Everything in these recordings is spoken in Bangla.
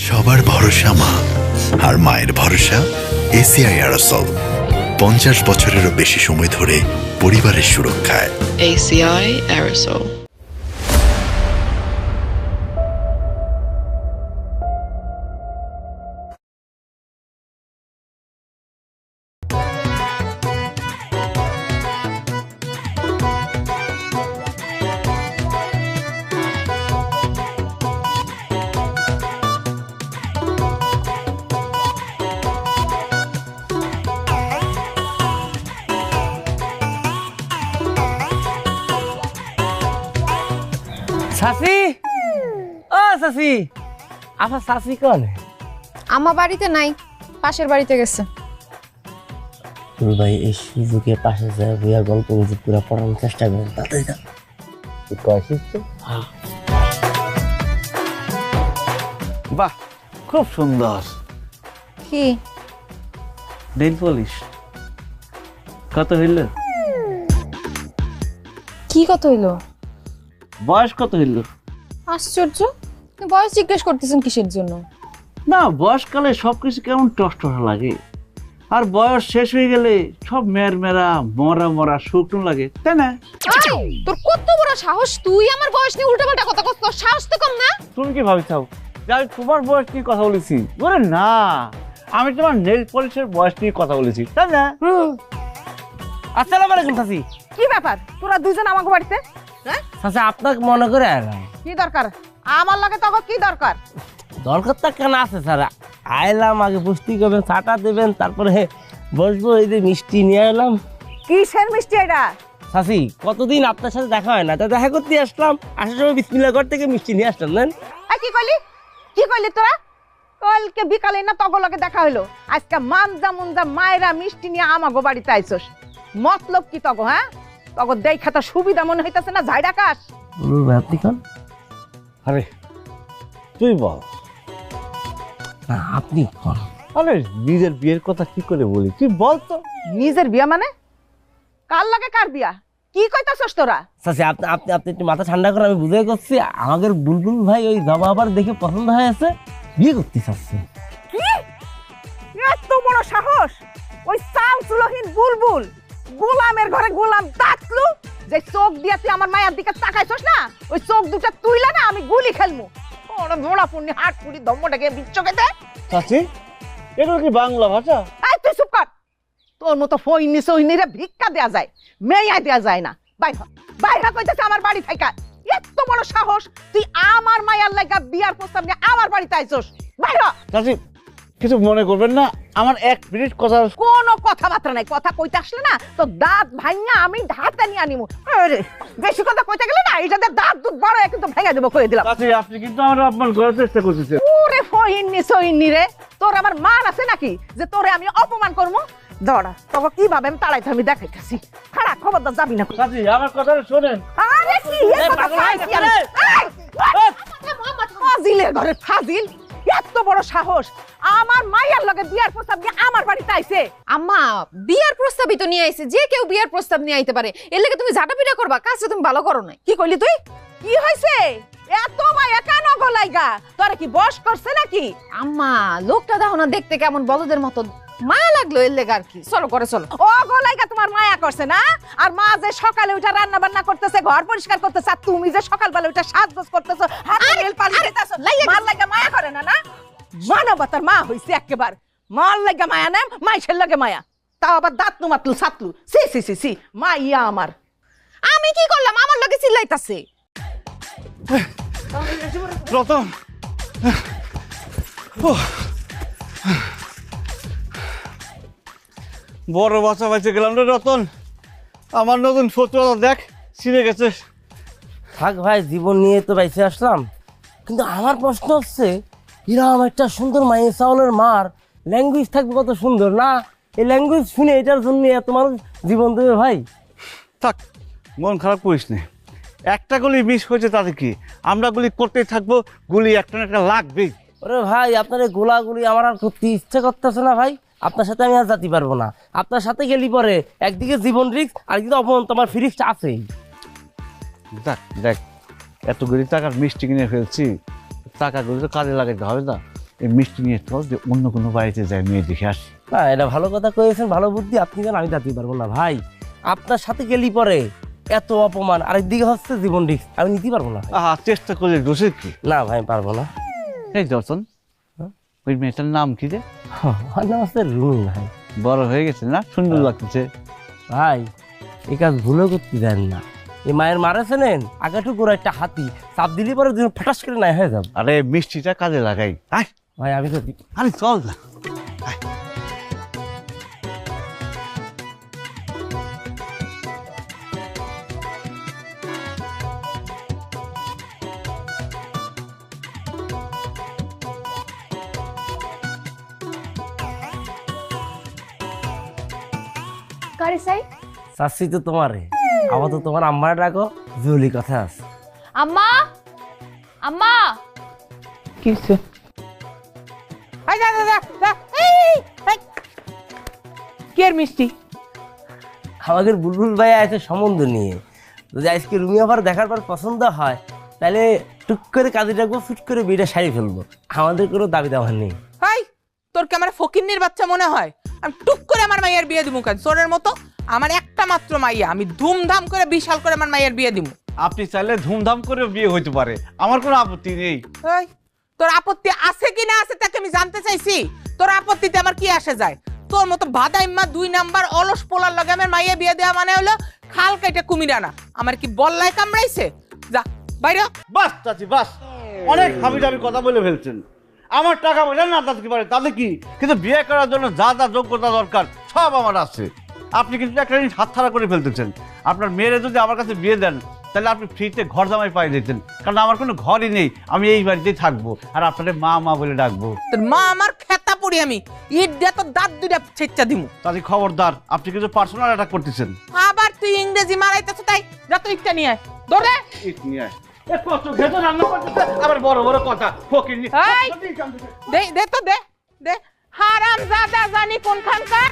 সবার ভরসা মা, আর মায়ের ভরসা এসিআই অ্যারোসল। 50 বছরেরও বেশি সময় ধরে পরিবারের সুরক্ষায়। ACI Aerosol. সাসি, ও সাসি, আপনার সাসি কোন? আমার বাড়িতে নাই, পাশের বাড়িতে গেছে। তুমি ভাই এই সুযোগে পাশে যায় বইয়া গল্প গুজব পুরো পড়ানোর চেষ্টা করেন, তাড়াতাড়ি যাও। বাহ, খুব সুন্দর কি নেল পলিশ। কত হইল? কি কত হইলো? বয়স কত হইল? আশ্চর্য, আপনি বয়স জিজ্ঞেস করতেছেন কিসের জন্য? না, বয়সকালে সবকিছু কেমন টসটসা লাগে, আর বয়স শেষ হয়ে গেলে সব মেরা মরা মরা শুকনো লাগে, তাই না? তোর কত বড় সাহস, তুই আমার বয়স নিয়ে উল্টাপাল্টা কথা কস? তোর সাহস তো কম না? তুমি কি ভাবছাও যে আমি তোমার বয়স নিয়ে কথা বলেছি? বলে না, আমি তোমার নেল পলিশের বয়স নিয়ে কথা বলেছি, তাই না? আসসালামু আলাইকুম সাসি। কি ব্যাপার, তোরা দুজন আমাকে বাড়িতে? হ্যাঁ, সাসি আপনাকে মনে করে আইলাম। কি দরকার আমার লাগে? তখন কি দরকার? দরকারটা কেন আছে স্যার? আইলাম, আগে পুষ্টি করবেন, চাটা দেবেন, তারপরে বসবো। এই যে মিষ্টি নিয়ে এলাম। কিসের মিষ্টি এটা? সাসি, কতদিন আপনার সাথে দেখা হয় না, তা দেখা করতে আসলাম। আসার সময় বিসমিল্লাহ ঘর থেকে মিষ্টি নিয়ে আসলাম। নেন। কি কইলি তোরা? কালকে বিকালে না তগো লগে দেখা হইলো, আজকে মানজা মুনজা মায়েরা মিষ্টি নিয়ে আমাগো বাড়িতে আইছস। মতলব কি তগো? হ্যাঁ, তগো দেখা তো সুবিধা মনে হইতাছে না? ঝাইডা কাশ। আপনি কোন? আরে তুই বল না, আপনি কোন? আরে নিজের বিয়ের কথা কি করে বলি, তুই বল তো। নিজের বিয়া মানে? কার লাগে কার বিয়া? কি কইতাছস তোরা? সাসি, আপনি আপনি আপনি একটু মাথা ঠান্ডা করে, আমি বুঝে করছি আমাদের বুলবুল ভাই ওই জবা আবার দেখে পছন্দ হয়েছে, বিয়ে করতে চাচ্ছে। কি এত বড় সাহস? ওই চাল চুলহীন বুলবুল গোলামের ঘরে গোলাম দাঁতলু, যে চোখ দিয়ে তুই আমার মায়ের দিকে তাকাইছস না, ওই চোখ দুটা তুইলা না আমি গুলি খেলমু। ওর ভোড়া পুণ্যি হাট পুরি দম্মটাকে বিচ্চকে দে। চাচি, এগুলো কি বাংলা ভাষা? এই তুই চুপ কর। তোর মতো ফইনি সইনিরে ভিক্ষা দেয়া যায়, মেয়া দেয়া যায় না। বাইরে কইতেছে আমার বাড়ি থাইকা। এত বড় সাহস, তুই আমার মায়ের লাগা বিয়ার প্রস্তাব নিয়ে আমার বাড়িতে আইছস? বাইরে। চাচি, কিছু মনে করবেন না, আমার 1 মিনিট কথা। কোনো কথাবার্তা নাই। কথা কইতে আসলে না তো দাঁত ভাঙা আমি হাতে নিয়ে আনিমু। আরে বেশি কথা কইতে গেলে না এটাতে দাঁত দুধ বড় কিন্তু ভেঙে দেবো, কই দিলাম। চাচি, আপনি কিন্তু আমার অপমান করার চেষ্টা করতেছেন। ওরে ফহিননি সহিননি রে, তোর আমার মান আছে নাকি যে তোরে আমি অপমান করবো? দড়া তবে কিভাবে আমি তাড়াইতে আমি দেখাইতেছি। খারাপ খবরদার যাবি না। চাচি, আমার কথাটা শোনেন। আরে কি ফাজিলের ঘরে ফাজিল, এত বড় সাহস আমার মায়ের লগে বিয়ার প্রস্তাব নিয়ে আমার বাড়িতে আইছে। আম্মা, বিয়ার প্রস্তাবই তো নিয়ে আইছে, যে কেউ বিয়ার প্রস্তাব নিয়ে আইতে পারে। এর লাগে তুমি ঝাঁটাপিটা করবা, কাজটা তুমি ভালো করো নাই। কি কইলি তুই? কি হইছে? এত মায়া কেন গলাইগা? তোরা কি বশ করছে নাকি? আম্মা, লোকটা দেখো না দেখতে কেমন বলদের মতো, মায়া লাগলো এর লেগে আর কি। চলো করে চলো। ও গলাইগা তোমার মায়া করছে না? আর মা যে সকালে উঠে রান্না বান্না করতেছে, ঘর পরিষ্কার করতেছে, আর তুমি যে সকালবেলা উঠে সাজগোজ করতেছো, হাতে নেল পালিশ দিতেছো, মার লাগা মায়া করে না? না মানবতার মা হইছে একেবার। মার লাগা মায়া না, মাইশের লাগে মায়া, তাও আবার দাঁতলু মাতলু সাতলু। সি সি সি সি, মাইয়া আমার। আমি কি করলাম? আমার লগে চিল্লাইতাছে। রতন, বড় বাচ্চা বাইচে গেলাম রে রতন। আমার নতুন শত্রুতা দেখ ছিঁড়ে গেছে। থাক ভাই, জীবন নিয়ে তো বাইসে আসলাম, কিন্তু আমার প্রশ্ন হচ্ছে, এরকম একটা সুন্দর মায়ের চাউলের মার ল্যাঙ্গুয়েজ থাকবে কত সুন্দর না? এই ল্যাঙ্গুয়েজ শুনে এটার জন্য এত মানুষ জীবন দেবে ভাই? থাক, মন খারাপ করিস নে। একটা গুলি মিস হয়েছে তাতে কি, আমরা গুলি করতেই থাকবো, গুলি একটা না একটা লাগবেই। ওরে ভাই, আপনার এই গোলাগুলি আমার আর করতে ইচ্ছে করতেছে না ভাই। আপনার সাথে আমি আর যেতে পারবো না। আপনার সাথে গেলি পরে একদিকে জীবন রিস্ক, আর কিন্তু অপমান তোমার ফিরিক্স আছেই। দেখ দেখ, এতগুলি টাকার মিষ্টি কিনে ফেলছি, টাকাগুলি তো কাজে লাগাইতে হবে না। এই মিষ্টি নিয়ে চল যে অন্য কোনো বাড়িতে যাই মেয়ে দেখে আসি। না এটা ভালো কথা কয়েছেন, ভালো বুদ্ধি। আপনি জান আমি যাতে পারবো না ভাই, আপনার সাথে গেলি পরে এত অপমান, আরেকদিকে হচ্ছে জীবন রিস্ক, আমি নিতে পারবো না। চেষ্টা করলে দোষের কি? না ভাই পারবো না। এই দর্শন, ওই মেয়েটার নাম কি রে? আমার নাম হচ্ছে রুমি ভাই। বড় হয়ে গেছে না, সুন্দর লাগতেছে। ভাই এই কাজ ভুলেও করতে দেন না। এই মায়ের মারেছে নেন আগাটুকু একটা হাতি চাপ দিলে পরে ফাটাস করে নাই হয়ে যাবে। আরে মিষ্টিটা কাজে লাগাই। আয় ভাই আমি তো আরে চল না। কারে চাই? চাচ্ছি তো তোমারে, আবার তো তোমার আম্মার ডাকো, জরুরি কথা আছে। আম্মা, আম্মা। কিছে আই যা যা যা এই কি আর মিষ্টি? আমাদের বুলবুল ভাই আছে সম্বন্ধ নিয়ে, যদি আজকে রুমি আবার দেখার পর পছন্দ হয় তাহলে টুক করে কাজে ডাকবো, ফিট করে বিয়েটা সারি ফেলবো। আমাদের কোনো দাবি দাওয়া নেই। হাই, তোর কি আমার ফকিন্নির বাচ্চা মনে হয়? আমি টুক করে আমার মাইয়ার বিয়ে দিব কেন? চোরের মতো আমার একটা মাত্র মাইয়া, আমি ধুমধাম করে বিশাল করে আমার মাইয়ার বিয়ে দিব। আপনি চাইলে ধুমধাম করে বিয়ে হইতে পারে, আমার কোনো আপত্তি নেই। এই, তোর আপত্তি আছে কি না আছে তাকে আমি জানতে চাইছি। তোর আপত্তিতে আমার কি আসে যায়? তোর মতো বাদাইম্মা 2 নাম্বার অলস পোলার লগে আমার মাইয়া বিয়ে দেওয়া মানে হলো খাল কেটে কুমির আনা। আমার কি বল্লাই কামড়াইছে? যা বাইরে। বাস চাচি বাস, অনেক হাবিজাবি কথা বলে ফেলছেন। আমার টাকা পয়সা না থাকতে পারে তাতে কি, কিন্তু বিয়ে করার জন্য যা যা যোগ্যতা দরকার সব আমার আছে। আপনি কিন্তু একটা জিনিস হাতছাড়া করে ফেলতেছেন। আপনার মেয়েরে যদি আমার কাছে বিয়ে দেন তাহলে আপনি ফ্রিতে ঘর জামাই পাই দিতেন, কারণ আমার কোনো ঘরই নেই, আমি এই বাড়িতেই থাকবো আর আপনাদের মা মা বলে ডাকবো। তোর মা আমার খেতা পড়ি আমি ইট দিয়ে তো দাঁত দুইটা ছেচ্চা দিমু। তাহলে খবরদার, আপনি কিন্তু পার্সোনাল অ্যাটাক করতেছেন। আবার তুই ইংরেজি মারাইতেছ, তাই যা তো ইটটা নিয়ে আয়। দৌড়ে ইট নিয়ে আয়। কত ভেতর রান্না করতেছে, আবার বড় বড় কথা ফকির নি। এই, দে দে তো দে দে। হারাম জাদা জানি কোনখানকার।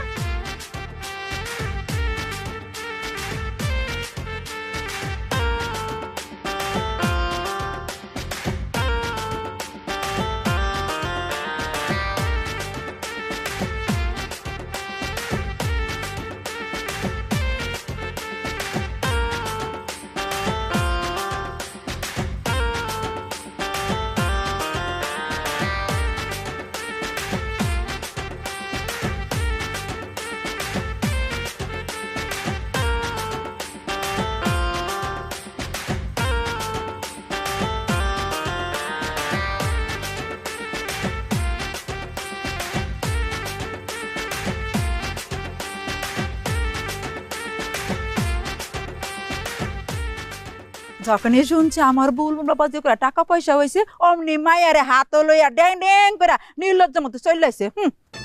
যখনই শুনছে আমার বুলবুল বাজে করে টাকা পয়সা হয়েছে, অমনি মায়ের হাত লইয়া ড্যাং ড্যাং করে নির্লজ্জ মতো চলে আসে।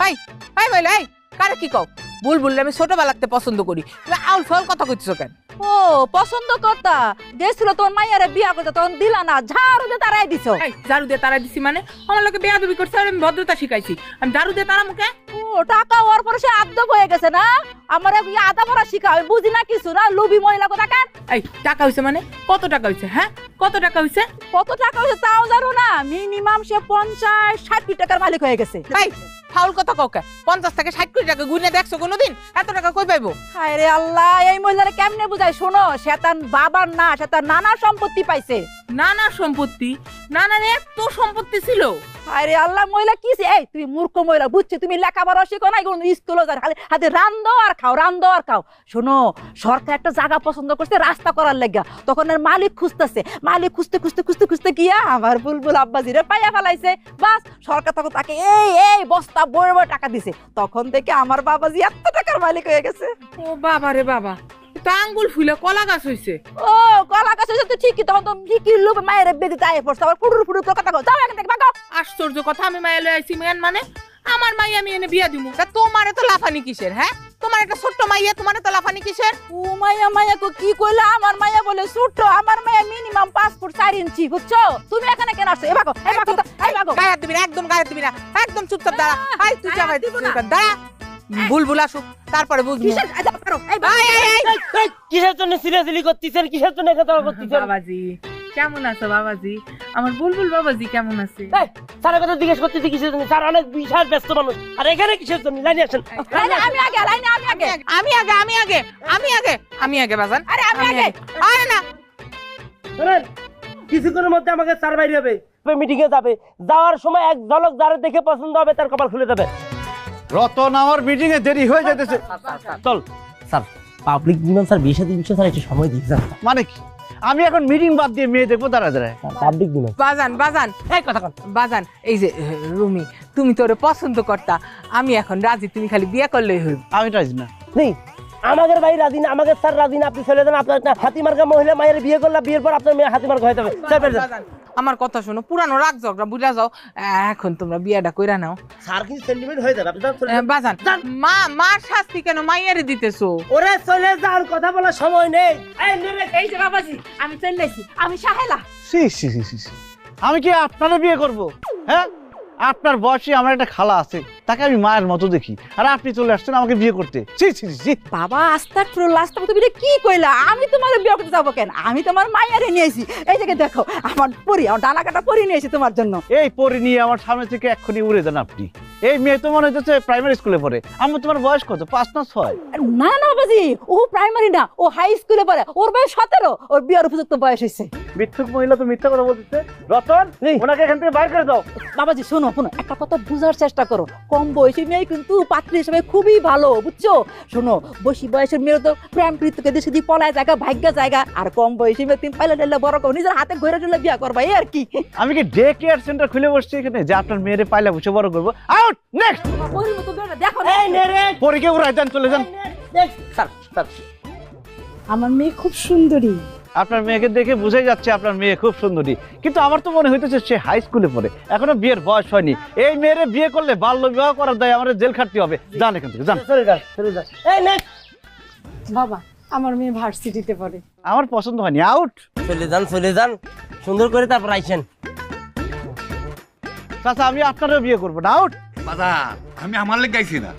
এই এই বলে এই কারে কি কও? বুলবুল আমি ছোটবেলাতে পছন্দ করি, তুমি আউল ফাউল কথা কইছো কেন? ও পছন্দ করতা গেছিল তোর মায়ের বিয়া করতে, তখন দিলা না, ঝাড়ু দিয়ে তারাই দিছ। এই ঝাড়ু দিয়ে তারা দিছি মানে? আমার লোকে বেয়াদবি করছে আর আমি ভদ্রতা শিখাইছি, আমি ঝাড়ু দিয়ে তারা মুখে? ও টাকা হওয়ার পরে সে আদব হয়ে গেছে না, আমার আদা ভরা শিখা, আমি বুঝি না কিছু না, লুবি মহিলা কথা কেন? এই টাকা হইছে মানে কত টাকা হইছে? হ্যাঁ কত টাকা হইছে? কত টাকা হয়েছে তাও জানো না, মিনিমাম সে 50-60 টাকার মালিক হয়ে গেছে। এই ফাউল কথা কও কে? 50 থেকে 60 কোটি টাকা গুনে দেখছো কোনোদিন? এত টাকা কই পাইবো? হায় রে আল্লাহ, এই মহিলারে কেমনে বুঝাই? শোনো, সে তার বাবার না, সে তার নানার সম্পত্তি পাইছে। নানা সম্পত্তি? নানার এত সম্পত্তি ছিল? আরে আল্লাহ, মহিলা কিছে? এই তুমি মূর্খ মহিলা, বুঝছো তুমি লেখাপড়া শিখো না, কোনো স্কুলে যাও খালি হাতে রান্ধো আর খাও, রান্ধো আর খাও। শোনো, সরকার একটা জায়গা পছন্দ করছে রাস্তা করার লাগা, তখন এর মালিক খুঁজতেছে, মালিক খুঁজতে খুঁজতে খুঁজতে খুঁজতে গিয়া আমার বুলবুল আব্বাজিরে পাইয়া ফেলাইছে। বাস সরকার তখন তাকে এই এই বস্তা বড় বড় টাকা দিছে, তখন থেকে আমার বাবাজি এত টাকার মালিক হয়ে গেছে। ও বাবা রে বাবা, তো আঙ্গুল ফুলে কলা গাছ হইছে। ও কলা গাছ হয়েছে তো ঠিকই, তখন তো ঠিকই লোক মায়ের বেদি তাই পড়ছে, আবার ফুটুর ফুটুর কথা কও, যাও এখান থেকে ভাগো। আশ্চর্য কথা, আমি মায়া লই আইছি মেন মানে আমার মাইয়া আমি এনে বিয়া দিমু। তা তোমার এত লাফানি কিসের? হ্যাঁ তোমার একটা ছোট্ট মাইয়া, তোমার এত লাফানি কিসের? ও মাইয়া মাইয়া কো কি কইলা? আমার মাইয়া বলে ছোট, আমার মাইয়া মিনিমাম 5 ফুট 4 ইঞ্চি, বুঝছো? তুমি এখানে কেন আসছো? এই ভাগো, এই ভাগো তো, এই ভাগো। গায়ে হাত দিবি না, একদম গায়ে হাত দিবি না, একদম চুপচাপ দাঁড়া। এই তুই যা ভাই, দাঁড়া, বুলবুল আসুক তারপরে বুঝবি। কিসের এই ভাগো, এই, এই, এই, কিসের জন্য সিরিয়াসলি করতেছেন? কিসের জন্য কথা করতেছেন? বাবাজি কেমন আছো বাবাজি? আমার বুলবুল বাবাজি কেমন আছে? এই, স্যারের কথা জিজ্ঞেস করতে কিসের জন্য? স্যার অনেক বিশাল ব্যস্ত মানুষ, আর এখানে কিসের জন্য? লাইনে আসেন। আমি আগে লাইনে আমি আগে আমি আগে বাজান। আরে আমি আগে আরে না, শোনেন, কিছুক্ষণের মধ্যে আমাকে স্যার বাইরে হবে, মিটিং এ যাবে। যাওয়ার সময় এক ঝলক যারা দেখে পছন্দ হবে তার কপাল খুলে যাবে। রতন, আমার মিটিং এ দেরি হয়ে যেতেছে, চল। স্যার পাবলিক বিমান স্যার 20 স্যার একটু সময় দিন স্যার। মানে কি, আমি এখন মিটিং বাদ দিয়ে মেয়ে দেখবো দাঁড়া দাঁড়ায়? পাবলিক বিমান বাজান এই কথা কন। বাজান, এই যে রুমি, তুমি তোরে পছন্দ করতা, আমি এখন রাজি, তুমি খালি বিয়ে করলেই হইব। আমি রাজি না। নেই, আমাদের ভাই রাজি না, আমাদের স্যার রাজি না। আপনি চলে যান, আপনার একটা হাতিমার্কা মহিলা মায়ের বিয়ে করলে, বিয়ের পর আপনার মেয়ে হাতিমার্কা হয়ে যাবে। স্যার বের যান। বাজান, আমার কথা শোনো, পুরানো রাগ ঝগড়া বুঝা যাও, এখন তোমরা বিয়েটা কইরা নাও। স্যার কিন্তু সেন্টিমেন্ট হয়ে যাবে, আপনি যান, চলে যান। বাজান, মার শাস্তি কেন মাইয়ারে দিতেছো? ওরে চলে যান, কথা বলার সময় নেই। এই যে বাবাজি, আমি চলেছি, আমি সাহেলা। সি সি সি সি সি। আমি কি আপনারা বিয়ে করব? হ্যাঁ, আপনার বয়সী আমার একটা খালা আছে, তাকে আমি মায়ের মতো দেখি, আর আপনি চলে আসছেন আমাকে বিয়ে করতে। সি সি সি সি। বাবা আস্তাগফিরুল্লাহ, তুমি এটা কি কইলা? আমি তোমার বিয়ে করতে যাবো কেন? আমি তোমার মাইয়ারে নিয়েছি। এই জায়গায় দেখো, আমার পরি, আমার ডানা কাটা পরি নিয়েছি তোমার জন্য। এই পরি নিয়ে আমার সামনে থেকে এক্ষুনি উড়ে দেন আপনি। এই মেয়ে তো মনে হচ্ছে প্রাইমারি স্কুলে পড়ে। আমি, তোমার বয়স কত? 5 না 6? না না বাবাজি, ও প্রাইমারি না, ও হাই স্কুলে পড়ে। ওর বয়স 17, ওর বিয়ের উপযুক্ত বয়স হয়েছে। মিথ্যুক মহিলা তো মিথ্যা কথা বলতেছে। রতন, ওনাকে এখান থেকে বাইর করে দাও। বাবাজি শোনো, একটা কথা বুঝার চেষ্টা করো। কম বয়সী মেয়ে কিন্তু পাত্রী হিসেবে খুবই ভালো, বুঝছো? শোনো, বেশি বয়সের মেয়ে তো প্রেম প্রীতিকে দেশে দিয়ে পলায় জায়গা, ভাগ্য জায়গা। আর কম বয়সী মেয়ে তুমি পাইলে ঢেলে বড় করো, নিজের হাতে ঘুরে ঢেলে বিয়া করবা, এই আর কি। আমি কি ডে কেয়ার সেন্টার খুলে বসছি এখানে যে আপনার মেয়েরে পাইলা বসে বড় করবো? Out, next. পরির মতো মেয়েটা দেখো না। এই নে রে, পরীকে উড়াই দেন, চলে যান। স্যার স্যার, আমার মেয়ে খুব সুন্দরী। আপনার মেয়েকে দেখে বুঝে যাচ্ছে আপনার মেয়ে খুব সুন্দরী, কিন্তু আমার তো মনে হইতেছে সে হাই স্কুলে পড়ে, এখনো বিয়ের বয়স হয়নি। এই মেয়েরে বিয়ে করলে বাল্য বিবাহ করার দায় আমাদের জেল খাটতে হবে। যান এখান থেকে, যান। চলে যান, চলে যান। এই নেক্সট। বাবা, আমার মেয়ে ভার্সিটিতে পড়ে। আমার পছন্দ হয়নি, আউট। চলে যান, চলে যান, সুন্দর করে তারপর আইসেন। চাচা, আমি আপনারও বিয়ে করবো না, আউট। দাদা, আমি আমার লেগে আইছি না,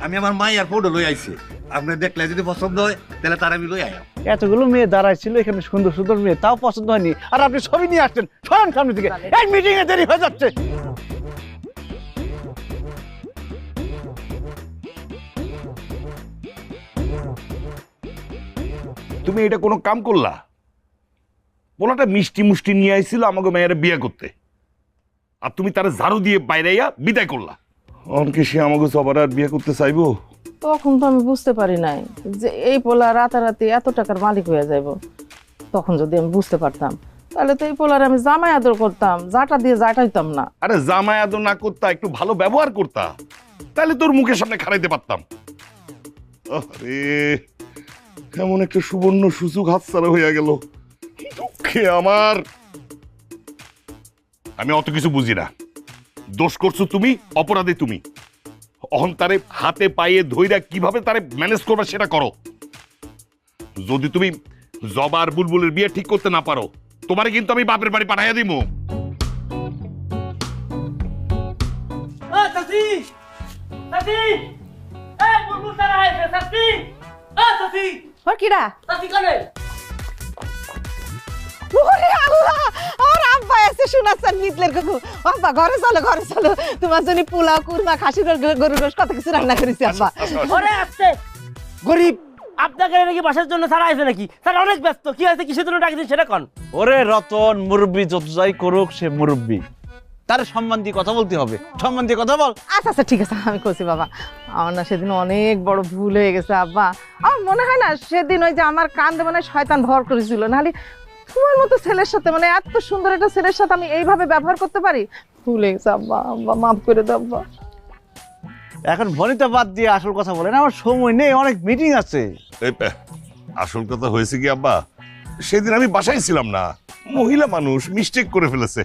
আমি আমার মা এয়ারপোর্টে লই আইছি। আপনি দেখলে যদি পছন্দ হয় তাহলে তার আমি লই আয়াম। এতগুলো মেয়ে দাঁড়াইছিল এখানে, সুন্দর সুন্দর মেয়ে, তাও পছন্দ হয়নি, আর আপনি ছবি নিয়ে আসছেন। সরেন সামনে থেকে, এই মিটিং এ দেরি হয়ে যাচ্ছে। তুমি এটা কোনো কাম করলা? পোলাটা মিষ্টি মুষ্টি নিয়ে আইছিল আমাকে মেয়ের বিয়ে করতে, আর তুমি তার ঝাড়ু দিয়ে বাইরে বিদায় করলা। অনকে সে আমাকে সবার আর বিয়ে করতে চাইবো? তখন তো আমি বুঝতে পারি নাই যে এই পোলা রাতারাতি এত টাকার মালিক হয়ে যাইব। তখন যদি আমি বুঝতে পারতাম, তাহলে তো এই পোলার আমি জামাই আদর করতাম, জাটা দিয়ে জাটাইতাম না। আরে জামাই আদর না করতা, একটু ভালো ব্যবহার করতা, তাহলে তোর মুখের সামনে খাড়াইতে পারতাম। আরে এমন একটা সুবর্ণ সুযোগ হাতছাড়া হইয়া গেল, দুঃখে আমার। আমি অত কিছু বুঝি না, দোষ করছো তুমি, অপরাধী তুমি। অহন তারে হাতে পায়ে ধইরা কিভাবে তারে ম্যানেজ করবে সেটা করো। যদি তুমি জবা আর বুলবুলের বিয়ে ঠিক করতে না পারো, তোমারে কিন্তু আমি বাপের বাড়ি পাঠাইয়া দিব। ও চাচি, চাচি, এই বুলবুল স্যার আইছে। চাচি, ও চাচি, ওর কিরা? চাচি কানে। ওরে আল্লাহ, আর আব্বা এসে শোনাচ্ছেন মিতলের কথা। আব্বা ঘরে চলো, ঘরে চলো, তোমার জন্য পোলাও, কুরমা, খাসির গরুর গোশত কত কিছু রান্না করেছি আব্বা। ওরে আসছে গরিব, আপনাকে নাকি বাসার জন্য স্যার আইছে নাকি? স্যার অনেক ব্যস্ত, কি হয়েছে, কিসের জন্য ডাকছেন সেটা কন। ওরে রতন, মুরব্বী যত যাই করুক, সে মুরব্বী, তার সম্মান দিয়ে কথা বলতে হবে। সম্মান দিয়ে কথা বল। আচ্ছা আচ্ছা ঠিক আছে, আমি কইছি বাবা, আমার না সেদিন অনেক বড় ভুল হয়ে গেছে আব্বা। আমার মনে হয় না সেদিন ওই যে আমার কান্দে মানে শয়তান ভর করেছিল, নাহলে তোমার মতো ছেলের সাথে, মানে এত সুন্দর একটা ছেলের সাথে আমি এইভাবে ব্যবহার করতে পারি? ভুল হয়ে গেছে আব্বা, আব্বা মাফ করে দাও আব্বা। এখন ভনিতা বাদ দিয়ে আসল কথা বলেন, আমার সময় নেই, অনেক মিটিং আছে। আসল কথা হয়েছে কি আব্বা, সেদিন আমি বাসায় ছিলাম না, মহিলা মানুষ মিস্টেক করে ফেলেছে।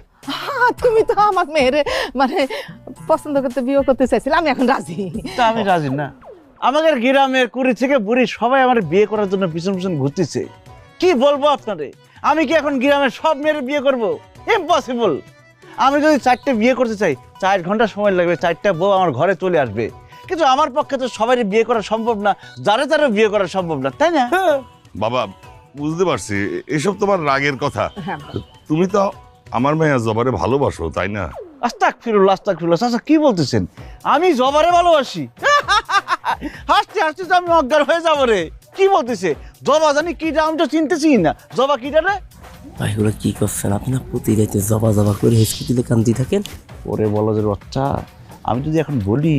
তুমি তো আমার মেয়েরে মানে পছন্দ করতে, বিয়ে করতে চাইছিলে, আমি এখন রাজি। তা আমি রাজি না। আমাদের গ্রামের কুড়ি থেকে বুড়ি সবাই আমার বিয়ে করার জন্য পিছন পিছন ঘুরতেছে। কি বলবো আপনারে, আমি কি এখন গ্রামের সব মেয়ের বিয়ে করব? ইম্পসিবল। আমি যদি 4টে বিয়ে করতে চাই, 4 ঘন্টা সময় লাগবে, 4টা বউ আমার ঘরে চলে আসবে। কিন্তু আমার পক্ষে তো সবাই বিয়ে করা সম্ভব না, যারে যারে বিয়ে করা সম্ভব না, তাই না? বাবা বুঝতে পারছি, এসব তোমার রাগের কথা, তুমি তো আমার মেয়ে জবারে ভালোবাসো তাই না? আস্তাগফিরুল্লাহ আস্তাগফিরুল্লাহ। চাচা কি বলতেছেন? আমি জবারে ভালোবাসি? হাসতে হাসতে তো আমি অজ্ঞান হয়ে যাবো রে। কি বলতেছে? জবা জানি কিটা, আমি তো চিনতেছি না। জবা কিটা রে? ভাই এগুলো কি করছেন আপনি? না প্রতি রাতে জবা জবা করে হেসকি দিলে কান্দি থাকেন। ওরে বলো যে বাচ্চা, আমি যদি এখন বলি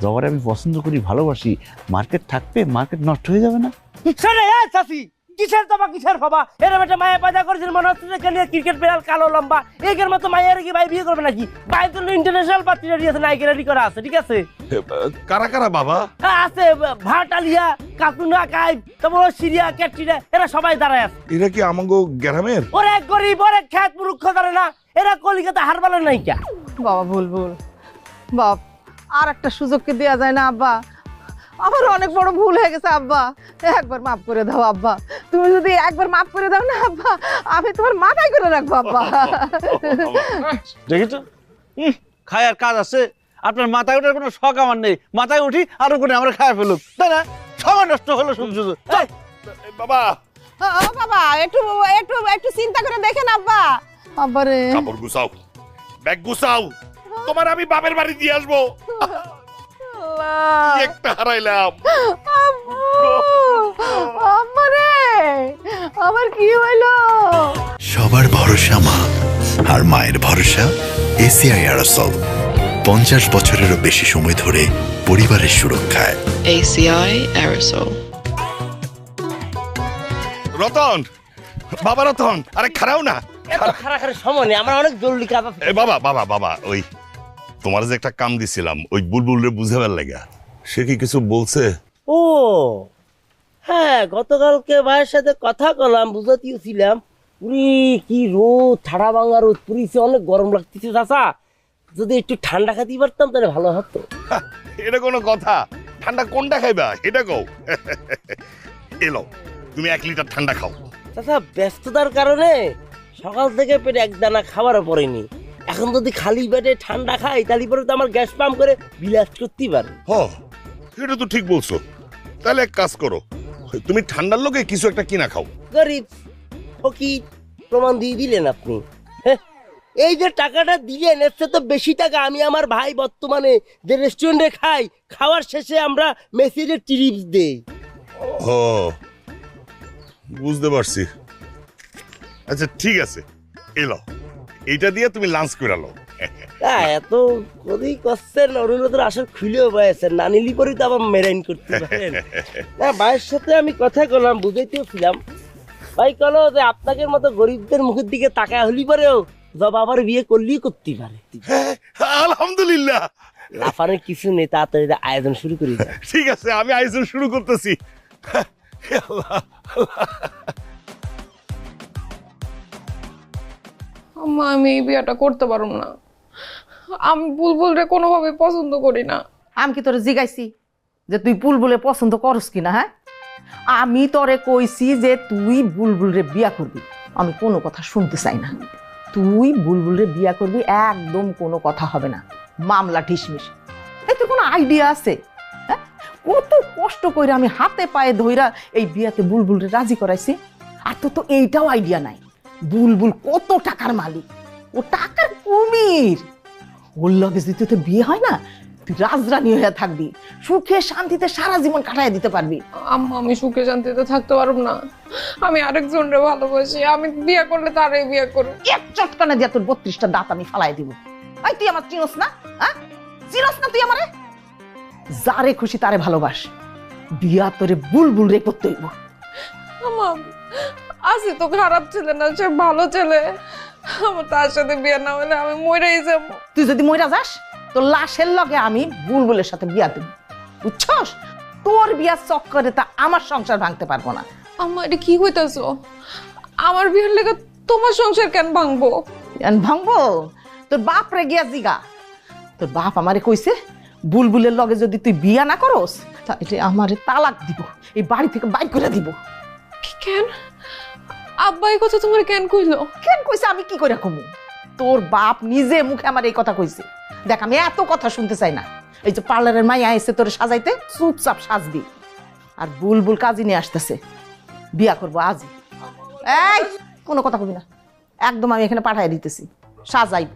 জবারে আমি পছন্দ করি, ভালোবাসি, মার্কেট থাকবে, মার্কেট নষ্ট হয়ে যাবে না? শোনে চাচি, কিসের জবা কিসের বাবা? এরকম একটা মায়া পয়দা করেছেন মনে হচ্ছে যে খেলিয়ে ক্রিকেট প্লেয়ার কালো লম্বা একের মতো মায়ের কি ভাই বিয়ে করবে নাকি? ভাই তো ইন্টারন্যাশনাল পার্টি রেডি আছে, নায়িকা রেডি করা আছে, ঠিক আছে? কারা কারা বাবা? আছে ভাটালিয়া, কাকুনা, কাই, তারপর সিরিয়া, ক্যাটরিনা, এরা সবাই দাঁড়ায় আছে। এরা কি আমাগো গ্রামের? ওরে গরিব, ওরে খ্যাত মূর্খ জানে না, এরা কলিকাতা হারবালের নায়িকা। বাবা বুলবুল, বাপ আর একটা সুযোগকে দেওয়া যায় না আব্বা? আমার অনেক বড় ভুল হয়ে গেছে আব্বা, একবার মাফ করে দাও আব্বা। তুমি যদি একবার মাফ করে দাও না আব্বা, আমি তোমার মাথায় করে রাখবো আব্বা। দেখেছো খায় আর কাজ আছে? আপনার মাথায় ওঠার কোনো শখ আমার নেই। মাথায় উঠি আর ওখানে আমরা খায় ফেলুক, তাই না? সময় নষ্ট হলো শুধু শুধু। বাবা ও বাবা, একটু একটু একটু চিন্তা করে দেখেন আব্বা। আব্বা রে, কাপড় গুছাও, ব্যাগ গুছাও, তোমার আমি বাপের বাড়ি দিয়ে আসবো। কি একটা হারাইলাম। আম্মা রে, আমার কি হইলো? সবার ভরসা মা, আর মায়ের ভরসা এসিআই অ্যারোসল। 50 বছরেরও বেশি সময় ধরে পরিবারের সুরক্ষায়। ACI Aerosol. রতন, বাবা রতন, আরে খারাও না। এত খারাখারি সময় নেই, আমার অনেক জরুরি কাজ আছে। এ বাবা বাবা বাবা, ওই তোমার যে একটা কাম দিছিলাম ওই বুলবুলরে বুঝাবার লাগা, সে কি কিছু বলছে? ও হ্যাঁ, গতকালকে ভাইয়ের সাথে কথা বললাম, বুঝাতেছিলাম। পুরি কি রোদ, ঠাড়া ভাঙা রোদ পুরিছে, অনেক গরম লাগতেছে চাচা। যদি একটু ঠান্ডা খাতে পারতাম তাহলে ভালো হতো। এটা কোনো কথা? ঠান্ডা কোনটা খাইবা এটা কও। এলো তুমি 1 লিটার ঠান্ডা খাও। চাচা ব্যস্ততার কারণে সকাল থেকে পেটে এক দানা খাবারও পড়েনি। এখন যদি খালি পেটে ঠান্ডা খাই তাহলে পরে তো আমার গ্যাস পাম্প করে বিলাস করতেই পারে। হ, এটা তো ঠিক বলছো। তাহলে এক কাজ করো, তুমি ঠান্ডার লোকে কিছু একটা কিনা খাও। গরিব ফকির প্রমাণ দিয়ে দিলেন আপনি। হ্যাঁ, এই যে টাকাটা দিলেন এর চেয়ে তো বেশি টাকা আমি আমার ভাই বর্তমানে যে রেস্টুরেন্টে খাই, খাওয়ার শেষে আমরা মেসেজের টিপস দেই। হ, বুঝতে পারছি। আচ্ছা ঠিক আছে, এলো এইটা দিয়ে তুমি লাঞ্চ করে লো। এত কদি করছেন, অরুণোদর আসর খুলেও পাইছেন, না নিলি পরে তো আবার মেরাইন করতে পারেন না। ভাইয়ের সাথে আমি কথা বললাম, বুঝাইতেও ছিলাম। ভাই কলো যে আপনাদের মতো গরিবদের মুখের দিকে তাকায় হলি পরেও জব আবার বিয়ে করলেই করতে পারে। আলহামদুলিল্লাহ। লাফানোর কিছু নেই, তাড়াতাড়ি আয়োজন শুরু করি। ঠিক আছে, আমি আয়োজন শুরু করতেছি। আম্মা, আমি এই বিয়েটা করতে পারবো না। আমি বুলবুলরে কোনোভাবে পছন্দ করি না। আমি কি তোরে জিগাইছি যে তুই বুলবুলে পছন্দ করস কিনা? হ্যাঁ, আমি তোরে কইছি যে তুই বুলবুলরে বিয়া করবি। আমি কোনো কথা শুনতে চাই না। তুই বুলবুলরে বিয়া করবি, একদম কোনো কথা হবে না, মামলা ঢিসমিস। এতে কোনো আইডিয়া আছে? হ্যাঁ, কত কষ্ট করে আমি হাতে পায়ে ধইরা এই বিয়াতে বুলবুলরে রাজি করাইছি, আর তো তো এইটাও আইডিয়া নাই বুলবুল কত টাকার মালিক, ও টাকার কুমির। ওর লগে যদি তো বিয়ে হয় না, তুই রাজরানী হয়ে থাকবি, সুখে শান্তিতে সারা জীবন কাটায় দিতে পারবি। আম্মা, আমি সুখে শান্তিতে থাকতে পারবো না। আমি আরেকজনরে ভালোবাসি, আমি বিয়ে করলে তারই বিয়ে করব। এক চটকানা দিয়ে তোর 32টা দাঁত আমি ফালাই দিব। এই তুই আমার চিনস না? হ্যাঁ, চিনস না তুই আমারে? যারে খুশি তারে ভালোবাস, বিয়া তোরে বুলবুল রে করতে হইব। আম্মা, আসি তো খারাপ ছেলে না, সে ভালো ছেলে। আমার তার সাথে বিয়ে না হলে আমি মরেই যাবো। তুই যদি মইরা যাস, তোর লাশের লগে আমি বুলবুলের সাথে বিয়া দেব, বুঝছস? তোর বিয়ার চক্করে তা আমার সংসার ভাঙতে পারবো না। আম্মা, এটা কি হইতাছো? আমার বিয়ের লেগে তোমার সংসার কেন ভাঙবো? ভাঙবো? তোর বাপ রে গিয়া জিগা। তোর বাপ আমারে কইছে বুলবুলের লগে যদি তুই বিয়া না করস তাহলে আমারে তালাক দিব, এই বাড়ি থেকে বাইর করে দিব। কেন আব্বা এই কথা তোমার কেন কইলো? কেন কইছে আমি কি করে কমু? তোর বাপ নিজে মুখে আমার এই কথা কইছে। দেখ, আমি এত কথা শুনতে চাই না। এই যে পার্লারের মাইয়া এসে তোরে সাজাইতে, চুপচাপ সাজবি। আর বুলবুল কাজী নিয়ে আসতেছে, বিয়া করবো আজই। এই কোনো কথা কবি না, একদম আমি এখানে পাঠাই দিতেছি, সাজাই।